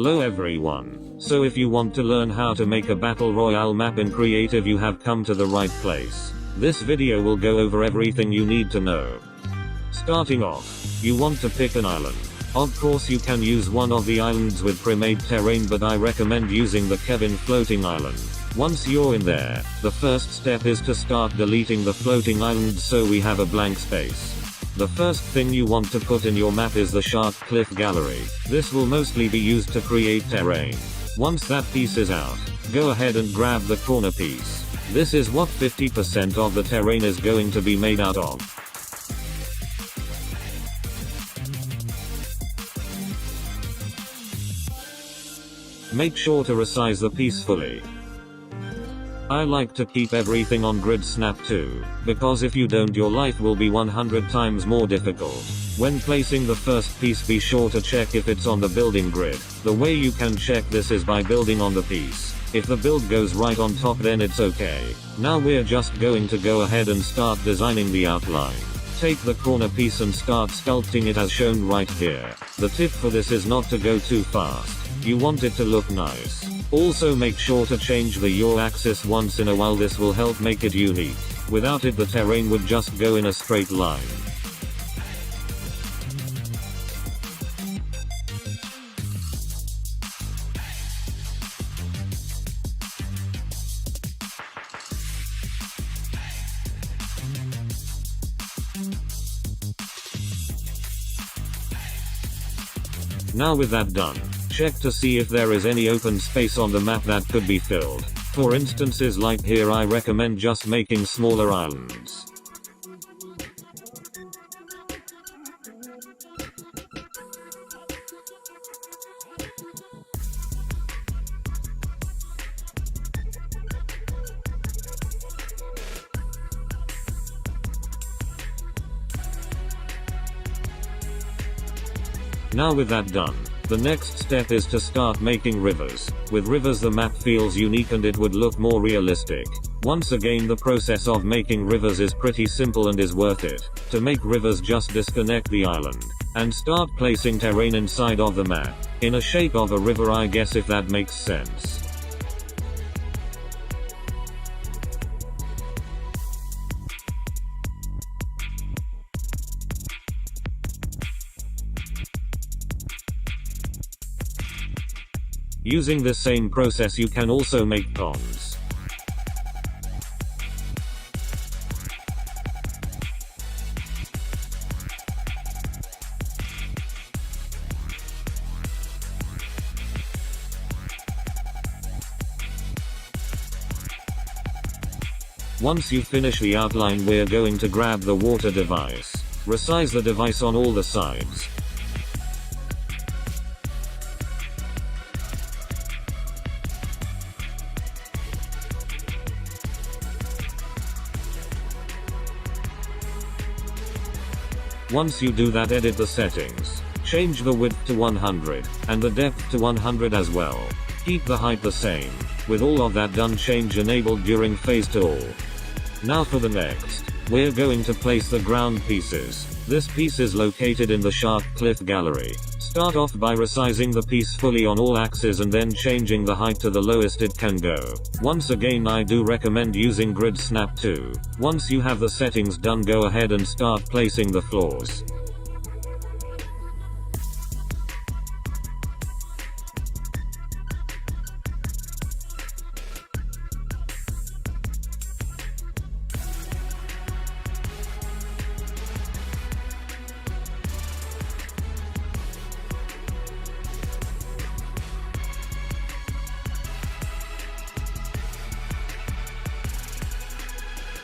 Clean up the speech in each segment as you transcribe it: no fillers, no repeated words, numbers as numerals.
Hello everyone. So if you want to learn how to make a battle royale map in creative, you have come to the right place. This video will go over everything you need to know. Starting off, you want to pick an island. Of course you can use one of the islands with pre-made terrain, but I recommend using the Kevin floating island. Once you're in there, the first step is to start deleting the floating islands so we have a blank space. The first thing you want to put in your map is the sharp cliff gallery. This will mostly be used to create terrain. Once that piece is out, go ahead and grab the corner piece. This is what 50% of the terrain is going to be made out of. Make sure to resize the piece fully. I like to keep everything on grid snap too, because if you don't, your life will be 100 times more difficult. When placing the first piece, be sure to check if it's on the building grid. The way you can check this is by building on the piece. If the build goes right on top, then it's okay. Now we're just going to go ahead and start designing the outline. Take the corner piece and start sculpting it as shown right here. The tip for this is not to go too fast. You want it to look nice. Also make sure to change the yaw axis once in a while. This will help make it unique. Without it, the terrain would just go in a straight line. Now with that done, check to see if there is any open space on the map that could be filled. For instances like here, I recommend just making smaller islands. Now with that done, the next step is to start making rivers. With rivers the map feels unique and it would look more realistic. Once again, the process of making rivers is pretty simple and is worth it. To make rivers, just disconnect the island and start placing terrain inside of the map, in a shape of a river, I guess, if that makes sense. Using this same process, you can also make ponds. Once you finish the outline, we're going to grab the water device. Resize the device on all the sides. Once you do that, edit the settings. Change the width to 100, and the depth to 100 as well. Keep the height the same. With all of that done, change enabled during phase to all. Now for the next, we're going to place the ground pieces. This piece is located in the sharp cliff gallery. Start off by resizing the piece fully on all axes and then changing the height to the lowest it can go. Once again, I do recommend using grid snap too. Once you have the settings done, go ahead and start placing the floors.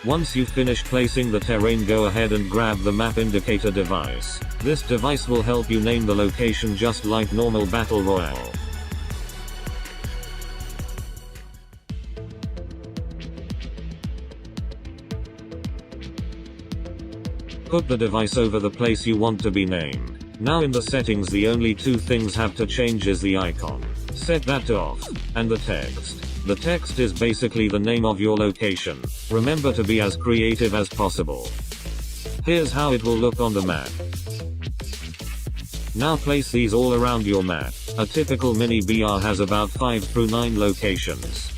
Once you finish placing the terrain, go ahead and grab the map indicator device. This device will help you name the location just like normal battle royale. Put the device over the place you want to be named. Now in the settings, the only two things have to change is the icon. Set that to off, and the text. The text is basically the name of your location. Remember to be as creative as possible. Here's how it will look on the map. Now place these all around your map. A typical mini BR has about 5 through 9 locations.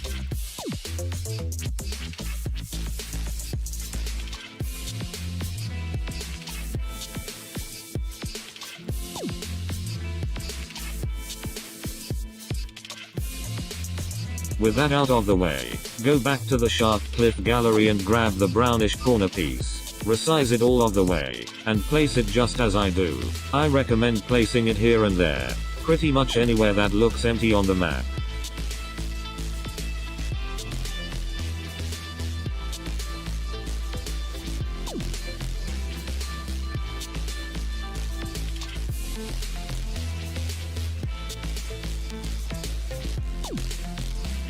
With that out of the way, go back to the sharp cliff gallery and grab the brownish corner piece. Resize it all of the way, and place it just as I do. I recommend placing it here and there, pretty much anywhere that looks empty on the map.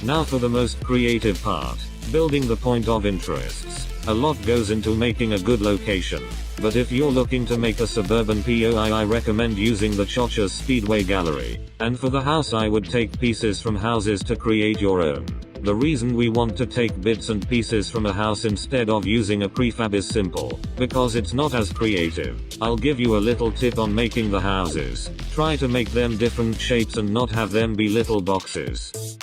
Now for the most creative part, building the point of interests. A lot goes into making a good location, but if you're looking to make a suburban POI, I recommend using the Chochas Speedway Gallery. And for the house, I would take pieces from houses to create your own. The reason we want to take bits and pieces from a house instead of using a prefab is simple, because it's not as creative. I'll give you a little tip on making the houses. Try to make them different shapes and not have them be little boxes.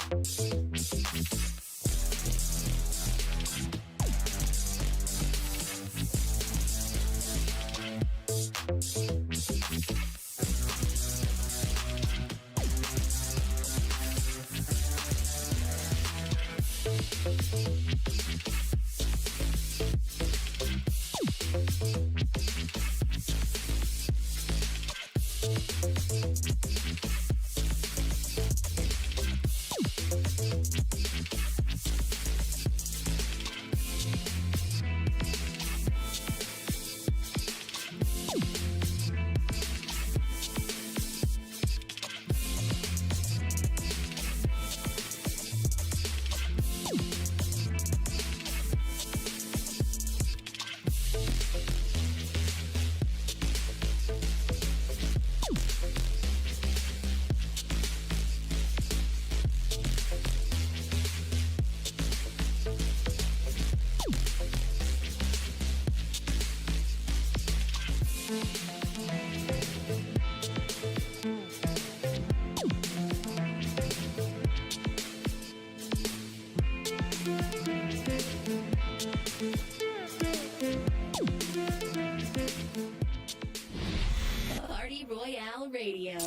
ROYALE Radio.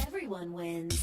Everyone wins.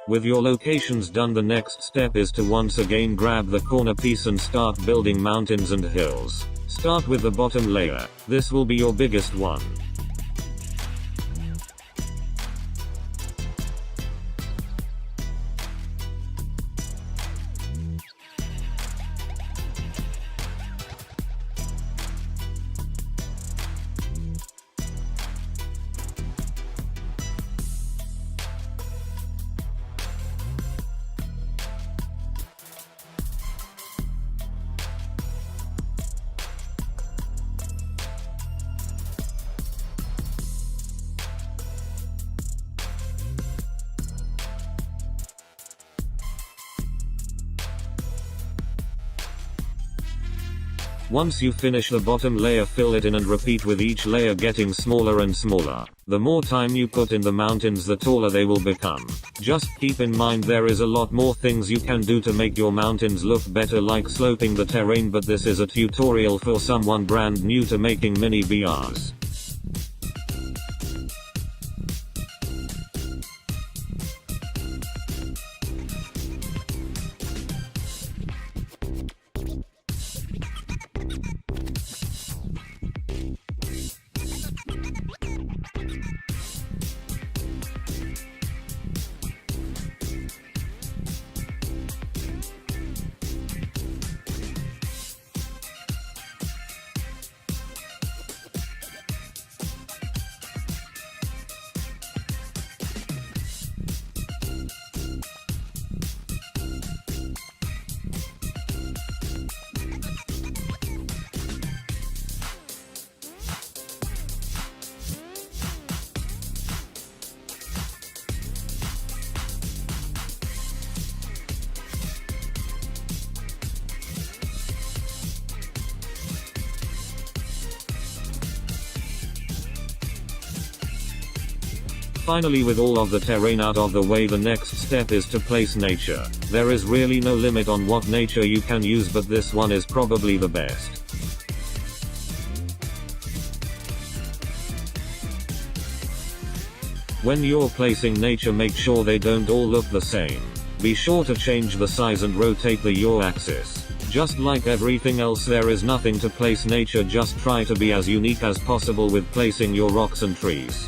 With your locations done, the next step is to once again grab the corner piece and start building mountains and hills. Start with the bottom layer. This will be your biggest one. Once you finish the bottom layer, fill it in and repeat with each layer getting smaller and smaller. The more time you put in the mountains, the taller they will become. Just keep in mind there is a lot more things you can do to make your mountains look better, like sloping the terrain, but this is a tutorial for someone brand new to making mini BRs. Finally, with all of the terrain out of the way, the next step is to place nature. There is really no limit on what nature you can use, but this one is probably the best. When you're placing nature, make sure they don't all look the same. Be sure to change the size and rotate the yaw axis. Just like everything else, there is nothing to place nature, just try to be as unique as possible with placing your rocks and trees.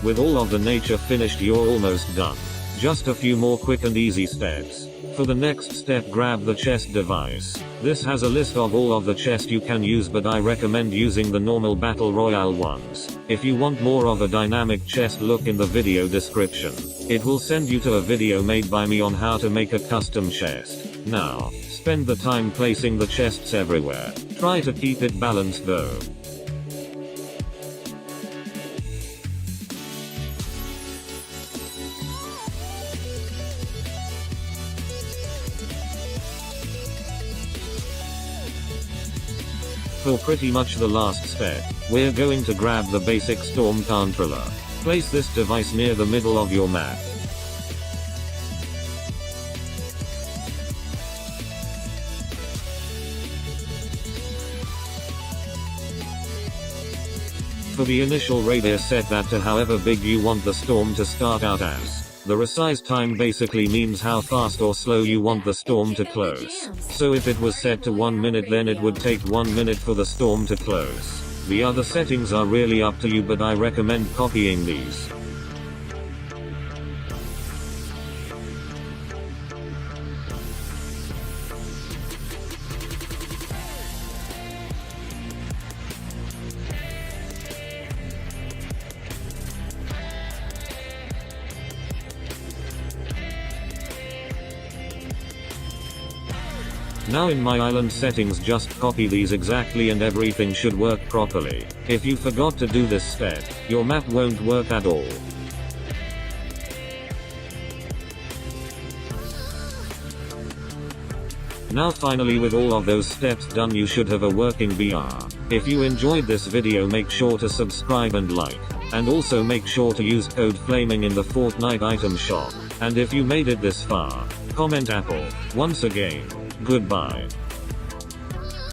With all of the nature finished, you're almost done. Just a few more quick and easy steps. For the next step, grab the chest device. This has a list of all of the chest you can use, but I recommend using the normal battle royale ones. If you want more of a dynamic chest, look in the video description. It will send you to a video made by me on how to make a custom chest. Now, spend the time placing the chests everywhere. Try to keep it balanced though. For pretty much the last step, we're going to grab the basic storm controller. Place this device near the middle of your map. For the initial radius, set that to however big you want the storm to start out as. The resize time basically means how fast or slow you want the storm to close. So if it was set to 1 minute, then it would take 1 minute for the storm to close. The other settings are really up to you, but I recommend copying these. Now in my island settings, just copy these exactly and everything should work properly. If you forgot to do this step, your map won't work at all. Now finally, with all of those steps done, you should have a working VR. If you enjoyed this video, make sure to subscribe and like. And also make sure to use code FLAMING in the Fortnite item shop. And if you made it this far, comment Apple. Once again, goodbye.